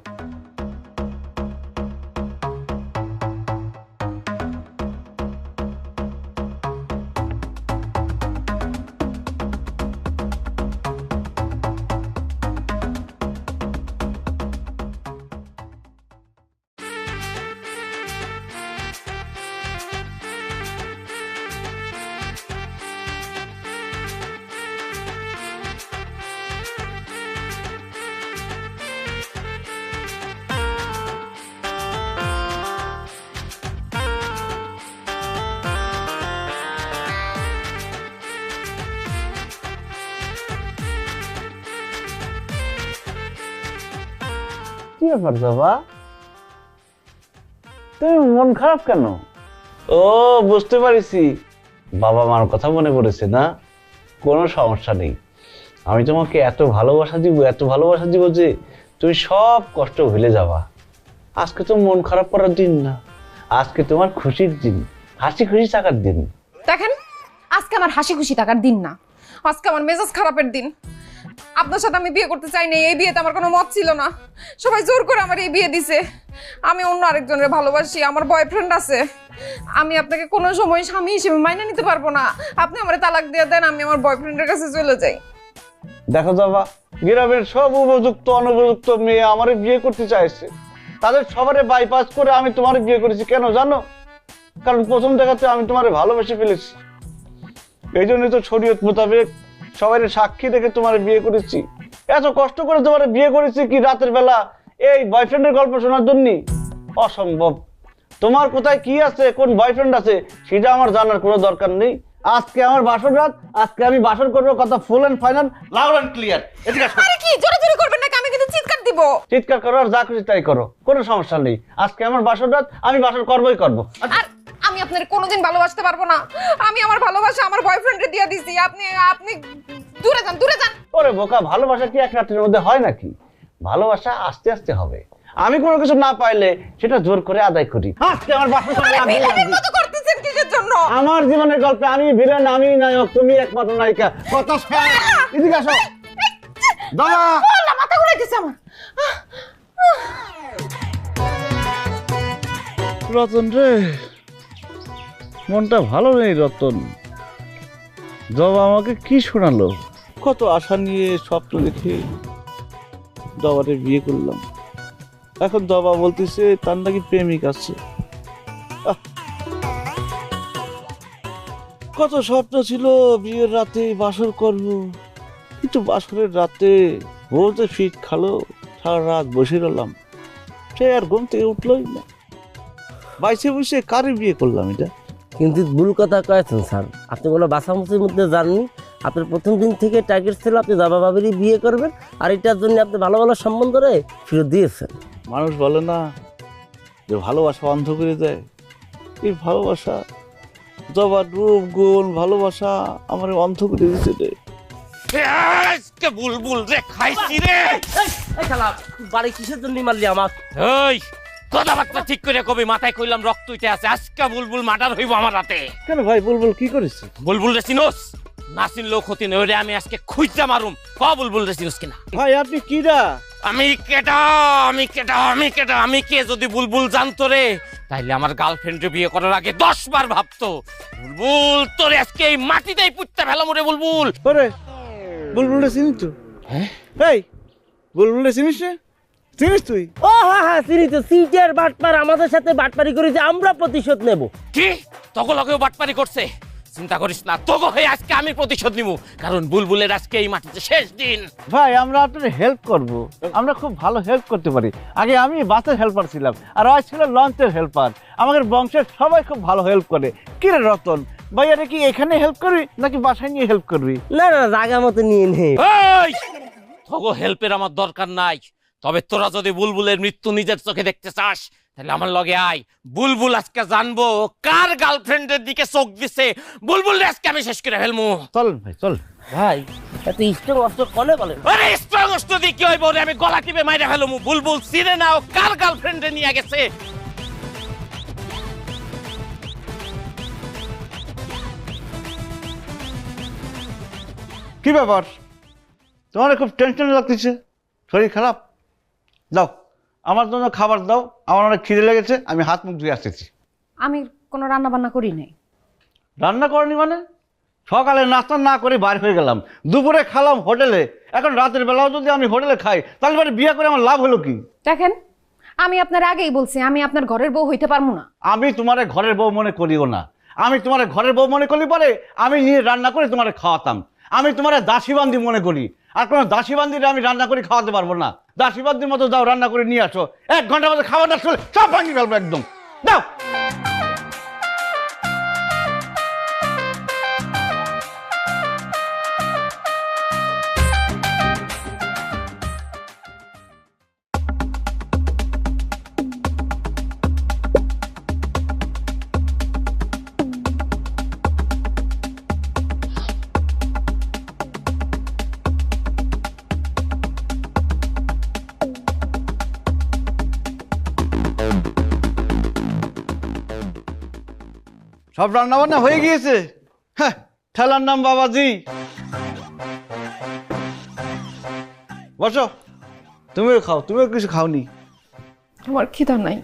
কি ব্যাপার জবা, তুমি মন খারাপ কেন? ও বুঝতে পারিছি, বাবা মার কথা মনে পড়েছে না? কোনো সমস্যা নেই, আমি তোমাকে এত ভালোবাসা দিব যে তুমি সব কষ্ট ভুলে যাবা। আজকে তো মন খারাপ করার দিন না, আজকে তোমার খুশির দিন, হাসি খুশি থাকার দিন। দেখেন, আজকে আমার হাসি খুশি থাকার দিন না, আজকে আমার মেজাজ খারাপের দিন। আপনার সাথে আমি বিয়ে করতে চাই না, এই বিয়েতে আমার কোনো মত ছিল না, সবাই জোর করে আমার এই বিয়ে দিছে। আমি অন্য আরেকজনের ভালোবাসি, আমার বয়ফ্রেন্ড আছে। আমি আপনাকে কোনো সময় স্বামী হিসেবে মাইনে নিতে পারবো না। আপনি আমার তালাক দিয়ে দেন, আমি আমার বয়ফ্রেন্ডের কাছে চলে যাই। দেখো জবা, গ্রামের সব উপযুক্ত অনুপযুক্ত মেয়ে আমারে বিয়ে করতে চাইছে, তাদের সবারে বাইপাস করে আমি তোমারে বিয়ে করেছি। কেন জানো? কারণ প্রথম দেখাতে আমি তোমারে ভালোবেসে ফেলেছি। এই জন্যই তো শরীয়ত মোতাবেক সবাই সাক্ষী দেখে তোমার বিয়ে করেছি। এত কষ্ট করে তোমার বিয়ে করেছি কি রাতের বেলা এই বয়ফ্রেন্ডের গল্প শোনার জন্য? অসম্ভব। তোমার কোথায় কি আছে, কোন বয়ফ্রেন্ড আছে, সেটা আমার জানার কোনো দরকার নেই। আজকে আমার বাসর রাত, আজকে আমি বাসর করবো, কথা full and final, loud and clear. আরে কি জোরে জোরে করবেন নাকি? আমি কিন্তু চিৎকার দিব। চিৎকার করো আর যা খুশি তাই করো, কোনো সমস্যা নেই। আজকে আমার বাসর রাত, আমি বাসর করবোই করবো। আর আমি আপনার কোনোদিন ভালোবাসতে পারবো না। আমি আমার ভালোবাসা আমার বয়ফ্রেন্ডে দিয়ে দিছি। আপনি আপনি দূরে যান, দূরে যান। ওরে বোকা, ভালোবাসা কি এক রাতের মধ্যে হয় নাকি? ভালোবাসা আস্তে আস্তে হবে। আমি কোনো কিছু না পাইলে সেটা জোর করে আদায় করি। আজকে আমার বাসর করতেছেন কিসের জন্য? আমার জীবনের গল্পে আমি ভিলেন, আমি নায়ক, তুমি একমাত্র নায়িকা। কথা শোন, এদিকে আসো। দাদা মাথা ঘুরাইতেছে আমার। রতন রে, মনটা ভালো নেই রতন। জবা আমাকে কি শোনালো, কত আশা নিয়ে স্বপ্ন দেখে জবারে বিয়ে করলাম। এখন জবা বলতেছে তার নাকি প্রেমিক আছে। কত স্বপ্ন ছিল বিয়ের রাতে বাসর করব, কিন্তু বাসরের রাতে বলতে ফিট খালো, সারা রাত বসে রলাম, সে আর ঘুম থেকে উঠলোই না। বাইসে বসে কারে বিয়ে করলাম এটা? কিন্তু ভুল কথা কয়েছেন স্যার, আপনি কোনো বাসামুচির মধ্যে যাননি। আপনার প্রথম দিন থেকে টার্গেট ছিল আপনি জবা ভাবিরই বিয়ে করবেন, আর এটার জন্য আপনি ভালো ভালো সম্বন্ধে ফিরত দিয়েছেন। মানুষ বলে না যে ভালোবাসা অন্ধ করে দেয়, এই ভালোবাসা জবার রূপ গুণ ভালোবাসা আমার অন্ধ করে দিচ্ছে রে। বুলবুল রে খাইছি রে। বাড়ি কিসের জন্য মারলি আমার? ওই কথাবার্তা ঠিক করে কবি, মাথায় কইলাম রক্ত উঠে আছে, আজকে বুলবুল মার্ডার হইব আমার হাতে। কেন ভাই, বুলবুল কি করেছে? বুলবুল রে চিনোস? না চিনলেও ক্ষতি নেই, ওরে আমি আজকে খুঁজা মারুম। ক বুলবুল রে চিনোস কিনা? ভাই আপনি কি দা? আমি কেটা, আমি কেটা, আমি কেটা, আমি কে যদি বুলবুল জানতো রে, তাইলে আমার গার্লফ্রেন্ডে বিয়ে করার আগে 10 বার ভাবতো। বুলবুল তোরে আজকে এই মাটিতেই পুঁততে ফেলাম রে বুলবুল। ওরে বুলবুল রে চিনিস তো? হ্যাঁ এই বুলবুল রে চিনিস রে? চিনিস তুই? ও হ্যাঁ হ্যাঁ চিনি তো, সিটের বাটপার আমাদের সাথে বাটপারি করেছে, আমরা প্রতিশোধ নেব। কি তোকে লগেও বাটপারি করছে? চিন্তা করিস না, তোকে হয়ে আজকে আমি প্রতিশোধ নিব, কারণ বুলবুলের আজকে এই মাটিতে শেষ দিন। ভাই আমরা আপনার হেল্প করব, আমরা খুব ভালো হেল্প করতে পারি। আগে আমি বাসের হেল্পার ছিলাম, আর ওই ছিল লঞ্চের হেল্পার। আমাদের বংশের সবাই খুব ভালো হেল্প করে। কি রে রতন, ভাইয়ারে কি এখানে হেল্প করবি নাকি বাসায় নিয়ে হেল্প করবি? না না, জায়গা মতো নিয়ে নেই। এই তোকে হেল্পের আমার দরকার নাই, তবে তোরা যদি বুলবুলের মৃত্যু নিজের চোখে দেখতে চাস তাহলে আমার লগে আয়। বুলবুল আজকে জানবো কার গার্লফ্রেন্ডের দিকে চোখ দিছে। বুলবুল আজকে আমি শেষ করে ফেলবো। চলেন ভাই চল। ভাই এত স্ট্রং অস্ত্র কনে বলেন? আরে স্ট্রং অস্ত্র দিয়ে কি হইব রে? আমি গলা টিপে মাইরা ফেলবো। বুলবুল চিনে না ও কার গার্লফ্রেন্ডে নিয়ে গেছে। কি ব্যাপার, তোমার খুব টেনশন লাগতেছে? শরীর খারাপ? দাও আমার জন্য খাবার দাও, আমার অনেক খিদে লেগেছে, আমি হাত মুখ ধুয়ে আসতেছি। আমি কোনো রান্না বান্না করি নাই। রান্না করনি মানে? সকালে নাস্তা না করে বাইর হয়ে গেলাম, দুপুরে খেলাম হোটেলে, এখন রাতের বেলাও যদি আমি হোটেলে খাই তাহলে পরে বিয়ে করে আমার লাভ হলো কি? দেখেন, আমি আপনার আগেই বলছি আমি আপনার ঘরের বউ হইতে পারবো না। আমি তোমারে ঘরের বউ মনে করিও না। আমি তোমারে ঘরের বউ মনে করি পরে আমি নিয়ে রান্না করে তোমারে খাওয়াতাম। আমি তোমারে দাসীবান্দি মনে করি, আর কোনো দাসীবান্দিরে আমি রান্না করে খাওয়াতে পারবো না। দাসীবান্দির মতো যাও রান্না করে নিয়ে আসো, 1 ঘন্টার মধ্যে খাবারটা চলে সব ভাঙিয়ে ফেলবো একদম। দাও। সব রান্না বান্না হয়ে গিয়েছে। হ্যাঁ, ঠেলার নাম বাবাজি। বসো, তুমিও খাও, তুমিও কিছু খাওনি। আমার খিদা নাই।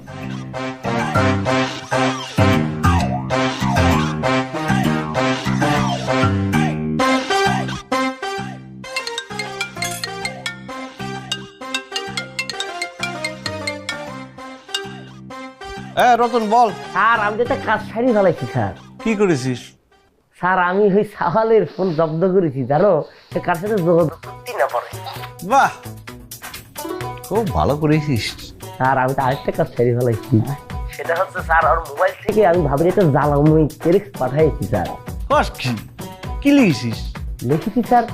রতন বল। স্যার আমি তো একটা কাজ সারি ফেলাইছি স্যার। কি করেছিস? স্যার আমি ওই সাওয়ালের ফোন জব্দ করেছি, জানো সে কার সাথে যোগাযোগ করতে না পারে। বাহ, খুব ভালো করেছিস। স্যার আমি তো আরেকটা কাজ সারি ফেলাইছি, সেটা হচ্ছে স্যার ওর মোবাইল থেকে আমি ভাবি একটা জ্বালাময় টেক্সট পাঠাইছি স্যার। কি লিখেছিস? লিখেছি স্যার,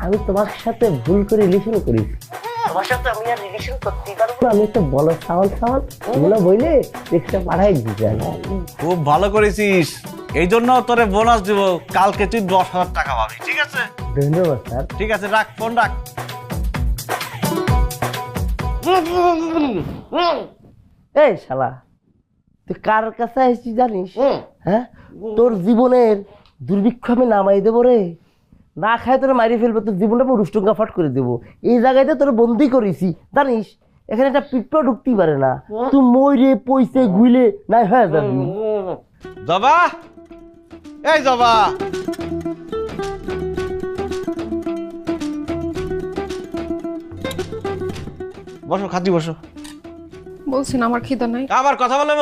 আমি তোমার সাথে ভুল করে রিলেশন করেছি, তোমার সাথে আমি আর রিলেশন করতে পারবো না, আমি একটা বলো সাওয়াল এগুলো বইলে টেক্সটটা পাঠাই দিচ্ছি স্যার। খুব ভালো করেছিস, এই জন্য তোরে বোনাস দিব, কালকে তুই 10,000 টাকা পাবি। ঠিক আছে? ধন্যবাদ স্যার। ঠিক আছে, রাখ ফোন রাখ। এই শালা তুই কার কাছে আসছিস জানিস? হ্যাঁ, তোর জীবনের দুর্ভিক্ষ আমি নামাই দেবো রে, না খায় তোর মারি ফেলবো, তোর জীবনটা আমি রুষ্টঙ্গা ফাট করে দেবো। এই জায়গাতে তোর বন্দি করেছি জানিস, এখানে একটা পিঁপড়া ঢুকতেই পারে না, তুই মইরে পয়সে গুইলে নাই হয়ে যাবি। জবা, এই জবা, বসো, খাতি বসো। বলছেন আমার খিদা নাই। আবার কথা বলে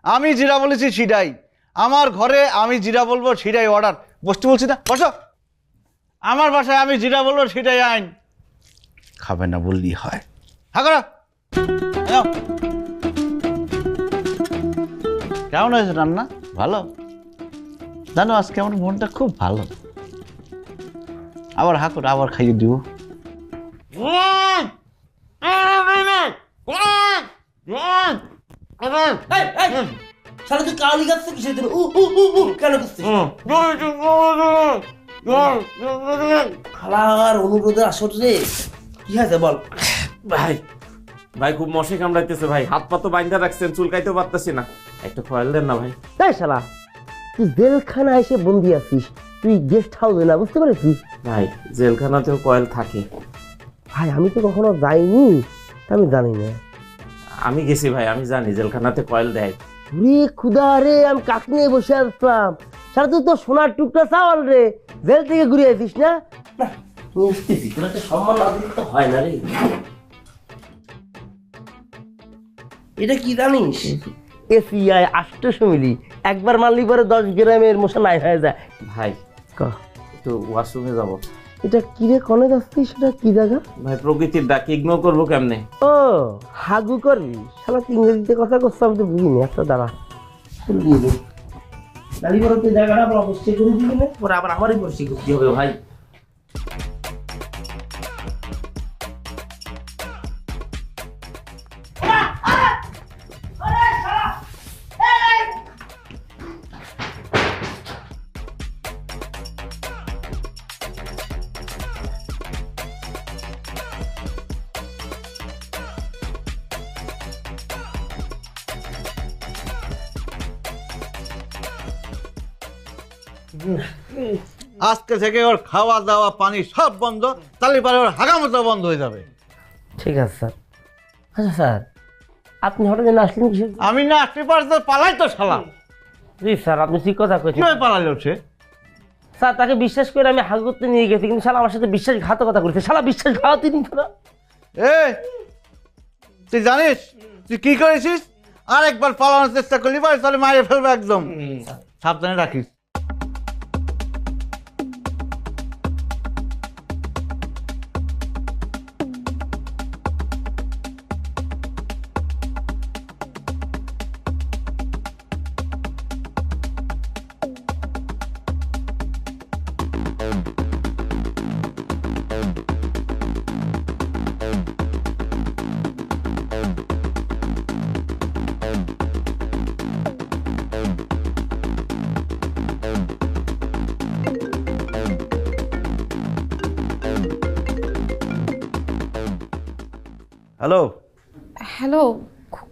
আমি যেটা বলেছি সেটাই, আমার ঘরে আমি যেটা বলবো সেটাই অর্ডার। বসতে বলছি না, বসো। আমার বাসায় আমি যেটা বলবো সেটাই আইন। খাবে না বললেই হয়। হ্যাঁ করো। কেমন হয়েছে রান্না? ভালো? জানো আজকে আমার মনটা খুব ভালো। আবার হা করে আবার খাইয়ে দিব। শালা তুই কালি গাছ কিসের জন্য কেন করছিস? খালার অনুরোধের আসর রে, কি হয়েছে বল? ভাই ভাই খুব মশে কামড়াইতেছে ভাই, হাত পা তো বাইন্ধা রাখছেন, চুলকাইতেও পারতেছি না, একটু খয়াল দেন না ভাই। তাই শালা তুই জেলখানা এসে বন্দি আছিস, তুই গেস্ট হাউসে না, বুঝতে পারছিস? ভাই জেলখানাতেও কয়েল থাকে। ভাই আমি তো কখনো যাইনি, আমি জানি না। আমি গেছি ভাই, আমি জানি জেলখানাতে কয়েল দেয়। রে খুদা রে, আমি কাক নিয়ে বসে আসলাম, সারা তুই তো সোনার টুকটা চাওয়াল রে, জেল থেকে ঘুরে আসিস না? সম্মান না দিলে তো হয় না রে। এটা কি জানিস? এসিআই 800 মিলি, একবার মারলি পরে 10 গ্রামের মশা নাই হয়ে যায়। ভাই একটু ওয়াশরুমে যাব। এটা কিরে কনে যাচ্ছিস? সেটা কি জায়গা? ভাই প্রকৃতির ডাক ইগনোর করবো কেমনে? ও হাগু করবি? শালা ইংরেজিতে কথা করছে আমি তো বুঝিনি। একটা দাঁড়া, জায়গাটা আবার অবশ্যই করে দিবি না, পরে আবার আমারই পরিষ্কার করতে হবে ভাই। আজকে থেকে ওর খাওয়া দাওয়া পানি সব বন্ধ, তাহলে পরে ওর হাগামতো বন্ধ হয়ে যাবে। ঠিক আছে স্যার। আচ্ছা স্যার, আপনি হঠাৎ যেন আসলেন কিসের জন্য? আমি না আসতে পারতে পালাই তো শালা। জি স্যার, আপনি ঠিক কথা কইছেন। কিভাবে পালালো সে? স্যার, তাকে বিশ্বাস করে আমি হাগ করতে নিয়ে গেছি, কিন্তু শালা আমার সাথে বিশ্বাসঘাতকতা করেছে। শালা বিশ্বাসঘাতই নিত না। তুই জানিস তুই কি করেছিস? আর একবার পালানোর চেষ্টা করলি পারে তাহলে মারিয়ে ফেলবে একদম। সাবধানে রাখিস। হ্যালো, হ্যালো,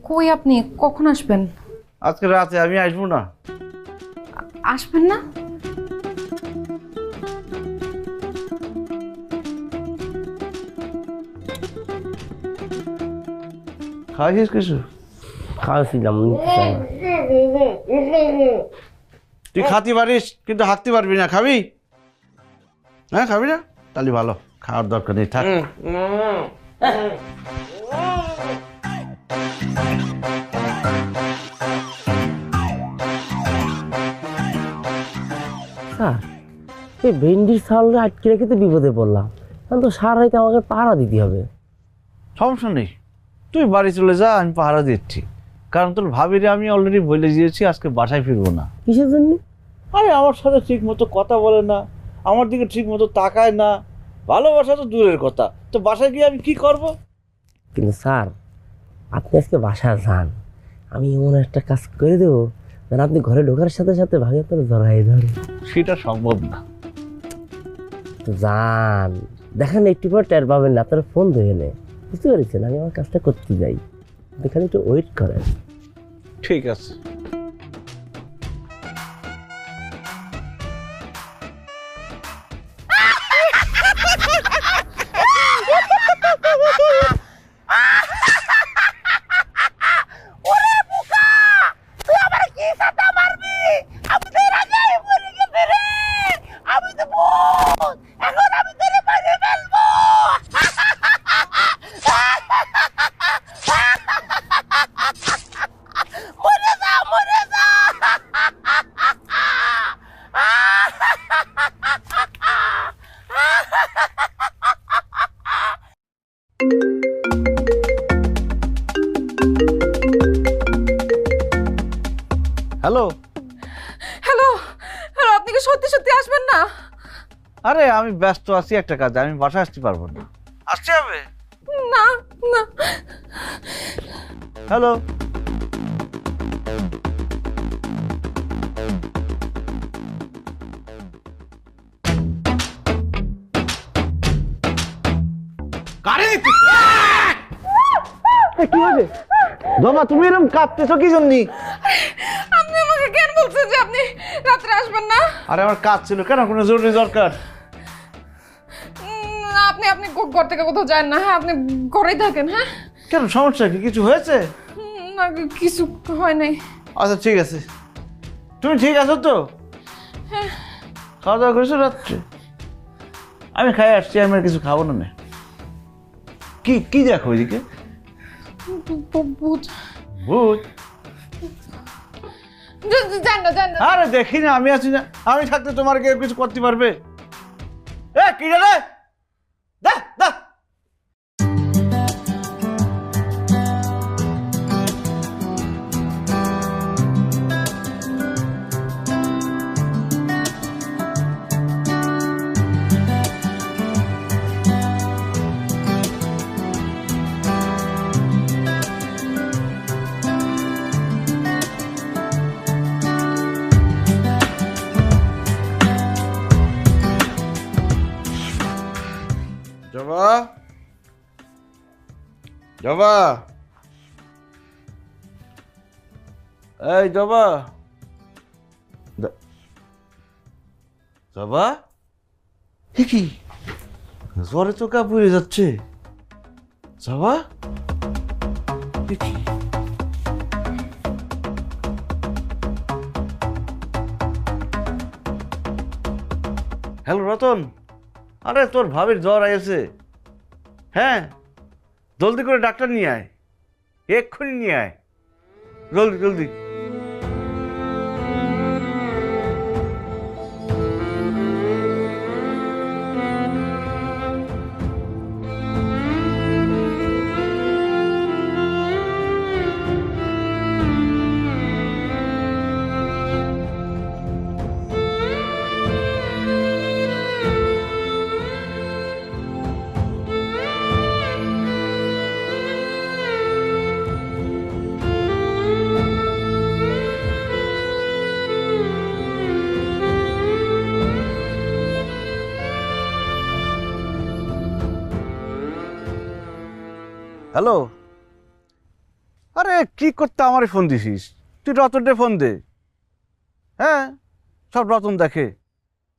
কই আপনি? কখন আসবেন? আজকে রাতে আমি আসবো না। আসবেন না? খাইছিস কিছু? খাওয়াছিলাম। তুই খাতে পারিস কিন্তু হাঁটতে পারবি না, খাবি? হ্যাঁ খাবি না? তাহলে ভালো, খাওয়ার দরকার নেই, থাক। স্যার, এই ভেন্ডির চাউলে আটকে রেখে তো বিপদে পড়লাম। কারণ তো সার হয়তো আমাকে পাহারা দিতে হবে। সমস্যা নেই, তুই বাড়ি চলে যা, আমি পাহারা দিচ্ছি। কারণ তোর ভাবিরে আমি অলরেডি বলে দিয়েছি আজকে বাসায় ফিরবো না। কিসের জন্য? আরে আমার সাথে ঠিক মতো কথা বলে না, আমার দিকে ঠিক মতো তাকায় না, ভালোবাসা তো দূরের কথা, তো বাসায় গিয়ে আমি কি করব? কিন্তু স্যার, আপনি আজকে বাসায় যান, আমি এমন একটা কাজ করে দেবো যেন আপনি ঘরে ঢোকার সাথে সাথে ভাবি আপনার জড়াই ধরে। সেটা সম্ভব না। তো যান, দেখেন একটু পর টের পাবেন না, আপনার ফোন ধরে নেয়। বুঝতে পেরেছেন? আমি আমার কাজটা করতে যাই, দেখেন একটু ওয়েট করেন। ঠিক আছে। হ্যালো, হ্যালো, হ্যালো, আপনি কি সত্যি সত্যি আসবেন না? আরে আমি ব্যস্ত আছি একটা কাজে, আমি বাসায় আসতে পারবো না। আসতে হবে। না না। হ্যালো, কি হয়েছে? দমা, তুমি এরকম কাঁদতেছো কি জন্য? আপনি আমাকে কেন বলছেন যে আপনি রাত্রে আসবেন না? আরে আমার কাজ ছিল, কেন কোনো জরুরি দরকার? আপনি আপনি ঘর থেকে কোথাও যান না, হ্যাঁ? আপনি ঘরেই থাকেন, হ্যাঁ? কেন, সমস্যা কি? কিছু হয়েছে? না, কিছু হয় নাই। আচ্ছা ঠিক আছে, তুমি ঠিক আছো তো? খাওয়া দাওয়া করেছো রাত্রে? আমি খাই আসছি, আমি আর কিছু খাবো না। কি কি দেখো ওইদিকে? ভূত। ভূত? যান না, যান না। আরে দেখি না, আমি আছি না, আমি থাকতে তোমার কেউ কিছু করতে পারবে? এ কি রে, দা দা। জবা, জবা, এই জবা, জবা। কি জ্বরে তো কাঁপুড়ে যাচ্ছে। জবা কি হ্যালো রতন, আরে তোর ভাবির জ্বর আইছে। হ্যাঁ জলদি করে ডাক্তার নিয়ে আয়, এক্ষুনি নিয়ে আয়, জলদি জলদি। হ্যালো, আরে কি করতে আমারে ফোন দিছিস? তুই রতনকে ফোন দে। হ্যাঁ সব রতন দেখে,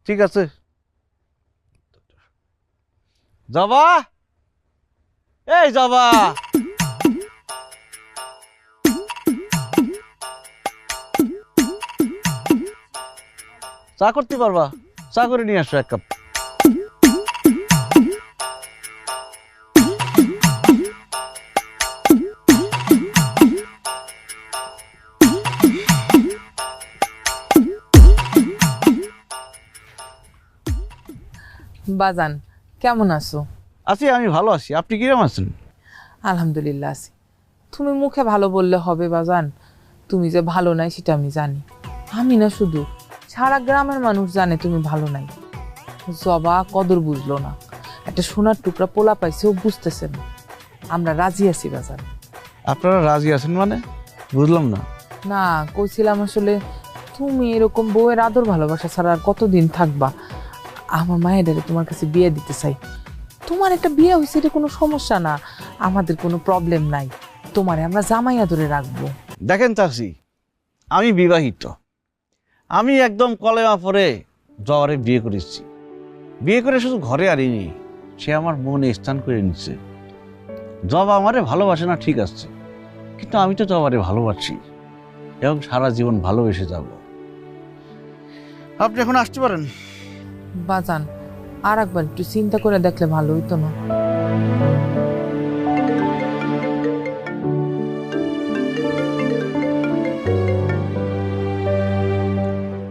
ঠিক আছে। জবা, এই জবা, চা করতে পারবা? চা করে নিয়ে আসো এক কাপ। বাজান কেমন আছো? আছি, আমি ভালো আছি। আপনি কিরকম আছেন? আলহামদুলিল্লাহ আছি। তুমি মুখে ভালো বললে হবে বাজান, তুমি যে ভালো নাই সেটা আমি জানি। আমি না শুধু, সারা গ্রামের মানুষ জানে তুমি ভালো নাই। জবা কদর বুঝলো না, একটা সোনার টুকরা পোলা পাইছে, ও বুঝতেছে না। আমরা রাজি আছি বাজান। আপনারা রাজি আছেন মানে? বুঝলাম না। না কইছিলাম আসলে, তুমি এরকম বউয়ের আদর ভালোবাসা ছাড়া আর কতদিন থাকবা? আমার মায়ের তোমার কাছে বিয়ে দিতে চাই। তোমার একটা বিয়ে হয়েছে, এটা কোনো সমস্যা না, আমাদের কোনো প্রবলেম নাই। তোমারে আমরা জামাই আদরে রাখবো। দেখেন চাষি, আমি বিবাহিত, আমি একদম কলেমা পরে জওয়ারে বিয়ে করেছি। বিয়ে করে শুধু ঘরে আনিনি, সে আমার মনে স্থান করে নিচ্ছে। জবা আমারে ভালোবাসে না ঠিক আছে, কিন্তু আমি তো জবারে ভালোবাসি এবং সারা জীবন ভালোবেসে যাব। আপনি এখন আসতে পারেন। বাজান আর একবার একটু চিন্তা করে দেখলে ভালো হইতো না?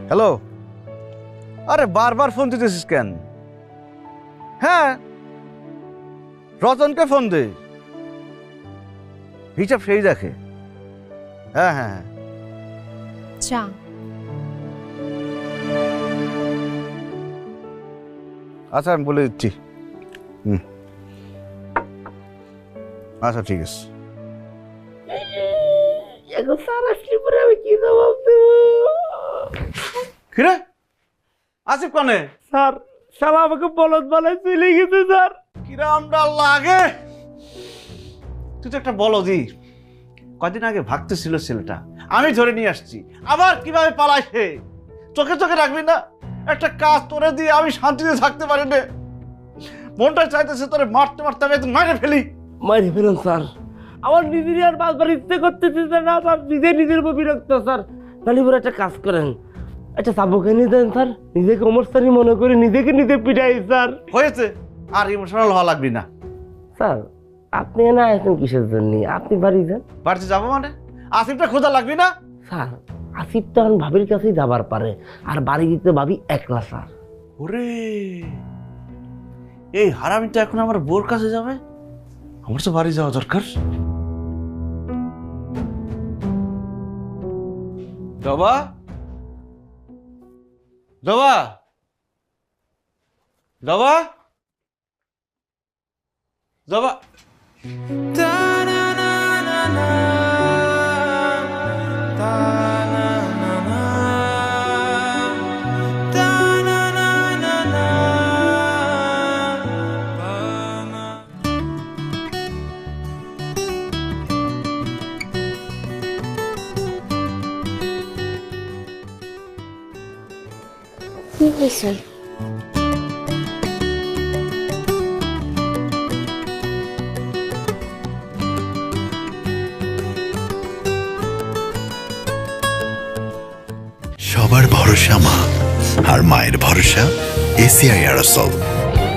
হ্যালো, আরে বারবার ফোন দিতেছিস কেন? হ্যাঁ রতনকে ফোন দে, হিসাব সেই দেখে। হ্যাঁ হ্যাঁ হ্যাঁ, চা আচ্ছা আমি বলে দিচ্ছি। আচ্ছা ঠিক আছে। কিরে আসিফ কানে? স্যার শালা আমাকে বলদ বানায় চলে গেছে স্যার। কিরামটা লাগে, তুই তো একটা বলদি। কদিন আগে ভাগতেছিল ছেলেটা, আমি ধরে নিয়ে আসছি। আবার কিভাবে পালায় সে, চোখে চোখে রাখবি না? একটা কাজ তোরে দিয়ে আমি শান্তিতে থাকতে পারি না। মনটা চাইতেছে তোরে মারতে মারতে আমি একদম মারে ফেলি। মারি ফেলুন স্যার, আমার নিজেরই আর বাঁচবার ইচ্ছে করতেছে না স্যার, নিজের উপর বিরক্ত স্যার। তাহলে একটা কাজ করেন, একটা চাবুকে নিয়ে দেন স্যার, নিজেকে অমরস্থানি মনে করে নিজেকে নিজে পিটাই স্যার। হয়েছে, আর ইমোশনাল হওয়া লাগবি না। স্যার আপনি না এখন কিসের জন্য? আপনি বাড়ি যান। বাড়িতে যাবো মানে? আসিফটা খোঁজা লাগবি না? স্যার আসিফ তো এখন ভাবির কাছেই যাবার পারে, আর বাড়ি দিতে ভাবি একলা স্যার। ওরে এই হারামিটা এখন আমার বোর কাছে যাবে, আমার তো বাড়ি যাওয়া দরকার। জবা, জবা, জবা, জবা। কি হয়েছে? সবার ভরসা মা, আর মায়ের ভরসা এসিআই অ্যারোসল।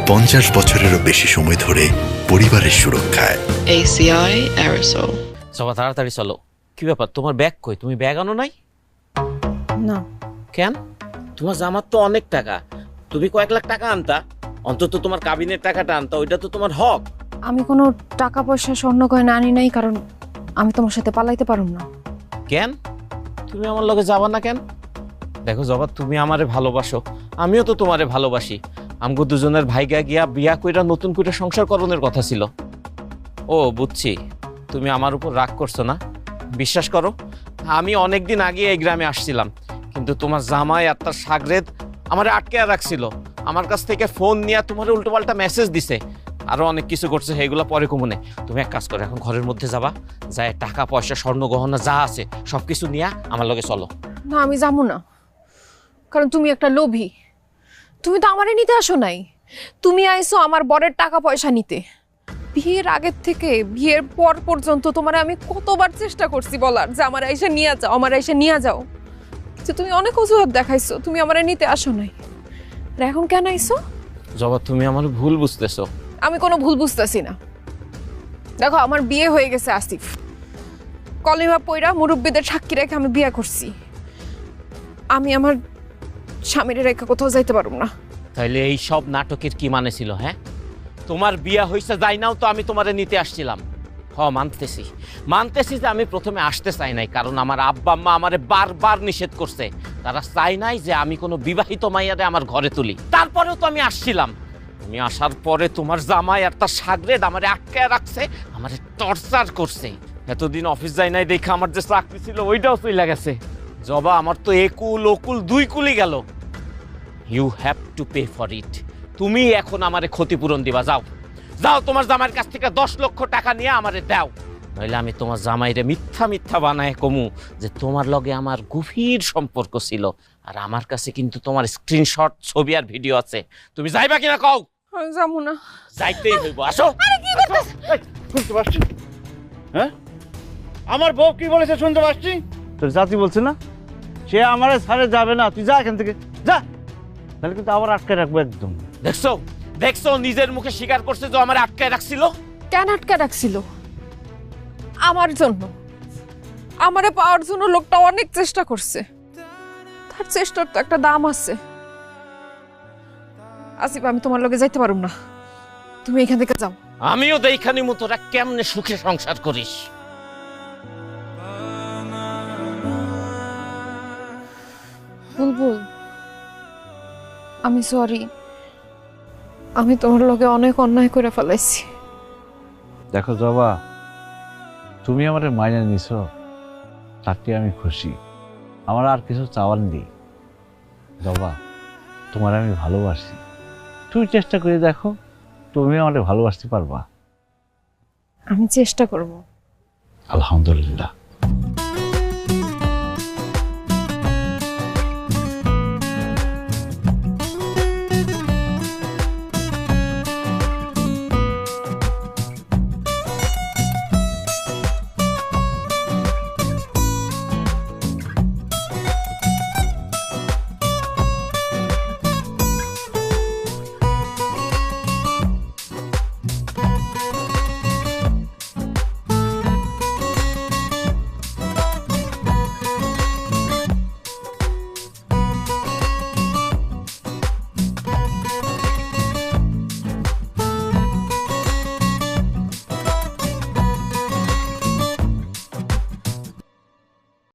50 বছরেরও বেশি সময় ধরে পরিবারের সুরক্ষায়। ACI Aerosol. সবা তাড়াতাড়ি চলো। কি ব্যাপার, তোমার ব্যাগ কই? তুমি ব্যাগ আনো নাই না। কেন? তোমার জামার তো অনেক টাকা, তুমি কয়েক লাখ টাকা আনতা, অন্তত তোমার কাবিনের টাকাটা আনতা, ওইটা তো তোমার হক। আমি কোনো টাকা পয়সা স্বর্ণ গয়না আনি নাই, কারণ আমি তোমার সাথে পালাইতে পারুম না। কেন তুমি আমার লগে যাবা না কেন? দেখো জবা, তুমি আমারে ভালোবাসো, আমিও তো তোমারে ভালোবাসি। আমগো দুজনের ভাইগা গিয়া বিয়া কইরা নতুন করে সংসার করণের কথা ছিল। ও বুঝছি, তুমি আমার উপর রাগ করছো না। বিশ্বাস করো, আমি অনেকদিন আগে এই গ্রামে আসছিলাম, কিন্তু তোমার জামাই আর তার সাগরেদ আমারে আটকে রাখছিল। আমার কাছ থেকে ফোন নিয়ে তোমার উল্টোপাল্টা মেসেজ দিছে, আরো অনেক কিছু করছে, সেগুলো পরে কমুনে। তুমি এক কাজ করো, এখন ঘরের মধ্যে যাবা, যায় টাকা পয়সা স্বর্ণ গহনা যা আছে সবকিছু নিয়ে আমার লগে চলো। না, আমি যাবো না, কারণ তুমি একটা লোভী। তুমি তো আমারে নিতে আসো নাই, তুমি আইছো আমার বরের টাকা পয়সা নিতে। বিয়ের আগের থেকে বিয়ের পর পর্যন্ত তোমার আমি কতবার চেষ্টা করছি বলার যে আমার এসে নিয়ে যাও, আমার এসে নিয়ে যাও, যে তুমি অনেক অজুহাত দেখাইছো, তুমি আমারে নিতে আসো নাই। আর এখন কেন আইছো? জবা, তুমি আমার ভুল বুঝতেছো। আমি কোনো ভুল বুঝতেছি না। দেখো, আমার বিয়ে হয়ে গেছে আসিফ, কলিমা পয়রা মুরব্বীদের সাক্ষী রেখে আমি বিয়ে করছি। আমি আমার স্বামীর রেখা কোথাও যাইতে পারব না। তাইলে এই সব নাটকের কি মানে ছিল? হ্যাঁ, তোমার বিয়া হইছে যাই নাও, তো আমি তোমারে নিতে আসছিলাম। মানতেছি যে আমি প্রথমে আসতে চাই নাই, কারণ আমার আব্বা আম্মা আমারে বারবার নিষেধ করছে। তারা চাই নাই যে আমি কোনো বিবাহিত মাইয়ারে আমার ঘরে তুলি। তারপরেও তো আমি আসছিলাম। আমি আসার পরে তোমার জামাই আর তার সাগরেদ আমারে আটকায় রাখছে, আমারে টর্চার করছে। এতদিন অফিস যাই নাই দেখে আমার যে চাকরি ছিল ওইটাও চলে গেছে। জবা, আমার তো একুল ওকুল দুই কুলি গেল। You have to pay for it. তুমি এখন আমারে ক্ষতিপূরণ দিবা। যাও যাও, তোমার জামাইয়ের কাছ থেকে 10 লক্ষ টাকা নিয়ে আমারে দাও, নইলে আমি তোমার জামাইরে মিথ্যা মিথ্যা বানায় কমু যে তোমার লগে আমার গভীর সম্পর্ক ছিল। আর আমার কাছে কিন্তু তোমার স্ক্রিনশট, ছবি আর ভিডিও আছে। তুমি যাইবা কিনা কও? আমি যাবো না। যাইতেই হইব, আসো। শুনতে পাচ্ছি? হ্যাঁ, আমার বউ কি বলেছে শুনতে পাচ্ছি? তোর জাতি বলছে না, সে আমারে ছাড়ে যাবে না। তুই যা এখান থেকে, যা, তাহলে কিন্তু আবার আটকে রাখবো একদম। দেখছো দেখছো, নিজের মুখে স্বীকার করছে যে আমার আটকায় রাখছিল। কেন আটকে রাখছিল? আমার জন্য, আমারে পাওয়ার জন্য লোকটা অনেক চেষ্টা করছে। তার চেষ্টার তো একটা দাম আছে। আসিফ, আমি তোমার লগে যাইতে পারুম না, তুমি এখান থেকে যাও। আমিও দেখানি মতোরা কেমনে সুখে সংসার করিস। বুলবুল, আমি সরি, আমি তোমার লগে অনেক অন্যায় করে ফেলাইছি। দেখো জবা, তুমি আমারে মাইনে নিছো, তাতে আমি খুশি। আমার আর কিছু চাওয়ার নেই। জবা, তোমার আমি ভালোবাসি। তুমি চেষ্টা করে দেখো, তুমি আমারে ভালোবাসতে পারবা। আমি চেষ্টা করব। আলহামদুলিল্লাহ।